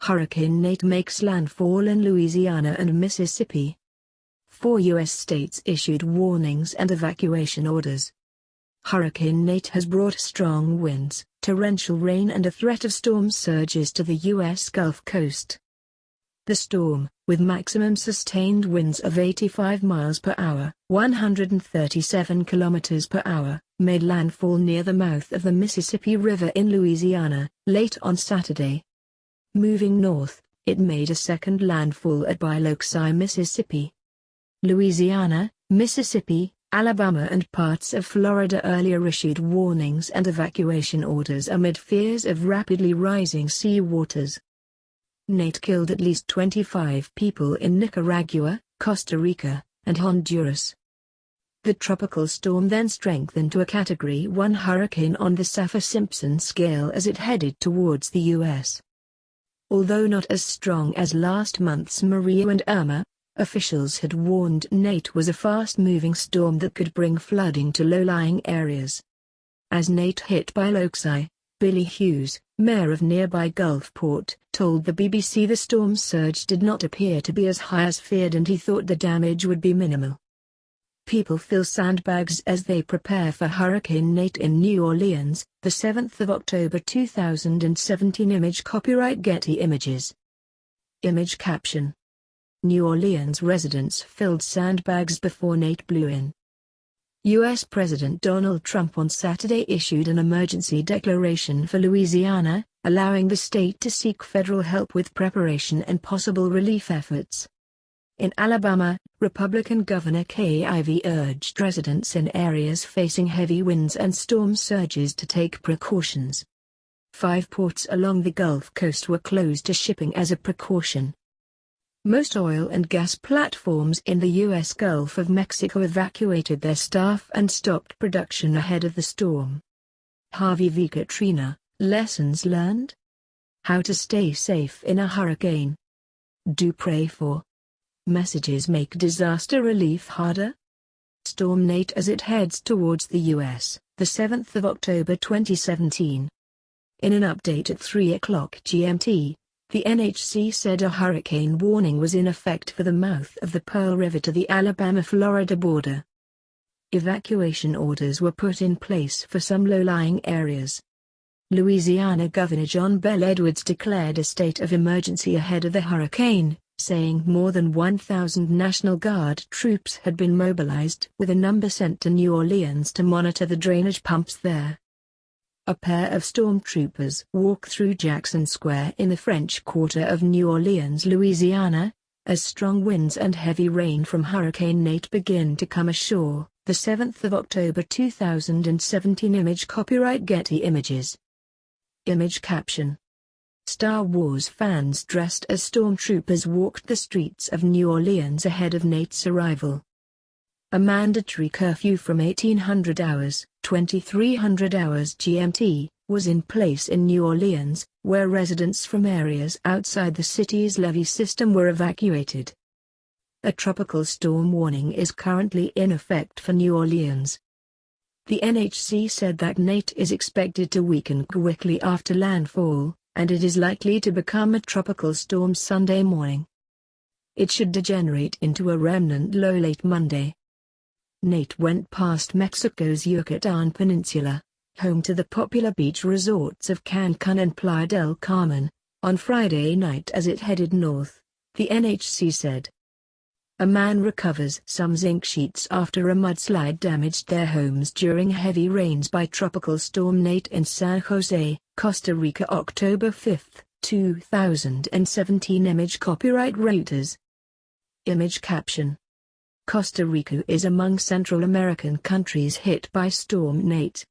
Hurricane Nate makes landfall in Louisiana and Mississippi. 4 U.S. states issued warnings and evacuation orders. Hurricane Nate has brought strong winds, torrential rain and a threat of storm surges to the U.S. Gulf Coast. The storm, with maximum sustained winds of 85 miles per hour, 137 kilometers per hour, made landfall near the mouth of the Mississippi River in Louisiana, late on Saturday. Moving north, it made a second landfall at Biloxi, Mississippi. Louisiana, Mississippi, Alabama and parts of Florida earlier issued warnings and evacuation orders amid fears of rapidly rising sea waters. Nate killed at least 25 people in Nicaragua, Costa Rica, and Honduras. The tropical storm then strengthened to a Category 1 hurricane on the Saffir-Simpson scale as it headed towards the U.S. Although not as strong as last month's Maria and Irma, officials had warned Nate was a fast-moving storm that could bring flooding to low-lying areas. As Nate hit Biloxi, Billy Hughes, mayor of nearby Gulfport, told the BBC the storm surge did not appear to be as high as feared and he thought the damage would be minimal. People fill sandbags as they prepare for Hurricane Nate in New Orleans, the 7th of October 2017. Image copyright Getty Images. Image caption. New Orleans residents filled sandbags before Nate blew in. U.S. President Donald Trump on Saturday issued an emergency declaration for Louisiana, allowing the state to seek federal help with preparation and possible relief efforts. In Alabama, Republican Governor Kay Ivey urged residents in areas facing heavy winds and storm surges to take precautions. 5 ports along the Gulf Coast were closed to shipping as a precaution. Most oil and gas platforms in the U.S. Gulf of Mexico evacuated their staff and stopped production ahead of the storm. Harvey v. Katrina, lessons learned? How to stay safe in a hurricane. Do pray for. Messages make disaster relief harder? Storm Nate as it heads towards the U.S., the 7th of October 2017. In an update at 3 o'clock GMT, the NHC said a hurricane warning was in effect for the mouth of the Pearl River to the Alabama-Florida border. Evacuation orders were put in place for some low-lying areas. Louisiana Governor John Bel Edwards declared a state of emergency ahead of the hurricane, saying more than 1,000 National Guard troops had been mobilized with a number sent to New Orleans to monitor the drainage pumps there. A pair of stormtroopers walked through Jackson Square in the French Quarter of New Orleans, Louisiana, as strong winds and heavy rain from Hurricane Nate begin to come ashore, the 7th of October 2017. Image copyright Getty Images. Image caption. Star Wars fans dressed as stormtroopers walked the streets of New Orleans ahead of Nate's arrival. A mandatory curfew from 1800 hours, 2300 hours GMT, was in place in New Orleans, where residents from areas outside the city's levee system were evacuated. A tropical storm warning is currently in effect for New Orleans. The NHC said that Nate is expected to weaken quickly after landfall, and it is likely to become a tropical storm Sunday morning. It should degenerate into a remnant low late Monday. Nate went past Mexico's Yucatan Peninsula, home to the popular beach resorts of Cancun and Playa del Carmen, on Friday night as it headed north, the NHC said. A man recovers some zinc sheets after a mudslide damaged their homes during heavy rains by Tropical Storm Nate in San Jose, Costa Rica. October 5, 2017. Image copyright Reuters. Image caption. Costa Rica is among Central American countries hit by Storm Nate.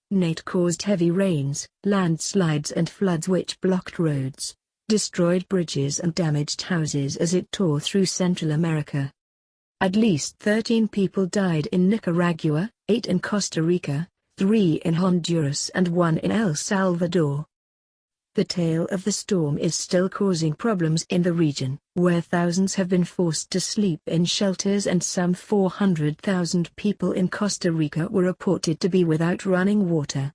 Nate caused heavy rains, landslides and floods which blocked roads, destroyed bridges and damaged houses as it tore through Central America. At least 13 people died in Nicaragua, 8 in Costa Rica, 3 in Honduras and 1 in El Salvador. The tail of the storm is still causing problems in the region, where thousands have been forced to sleep in shelters and some 400,000 people in Costa Rica were reported to be without running water.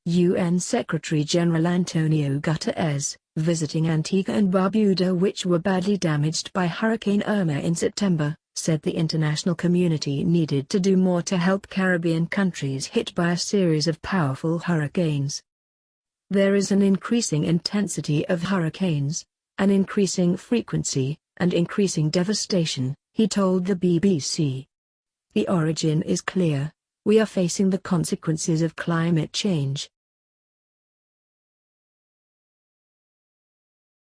UN Secretary-General Antonio Guterres, visiting Antigua and Barbuda, which were badly damaged by Hurricane Irma in September, said the international community needed to do more to help Caribbean countries hit by a series of powerful hurricanes. There is an increasing intensity of hurricanes, an increasing frequency, and increasing devastation, he told the BBC. The origin is clear: we are facing the consequences of climate change.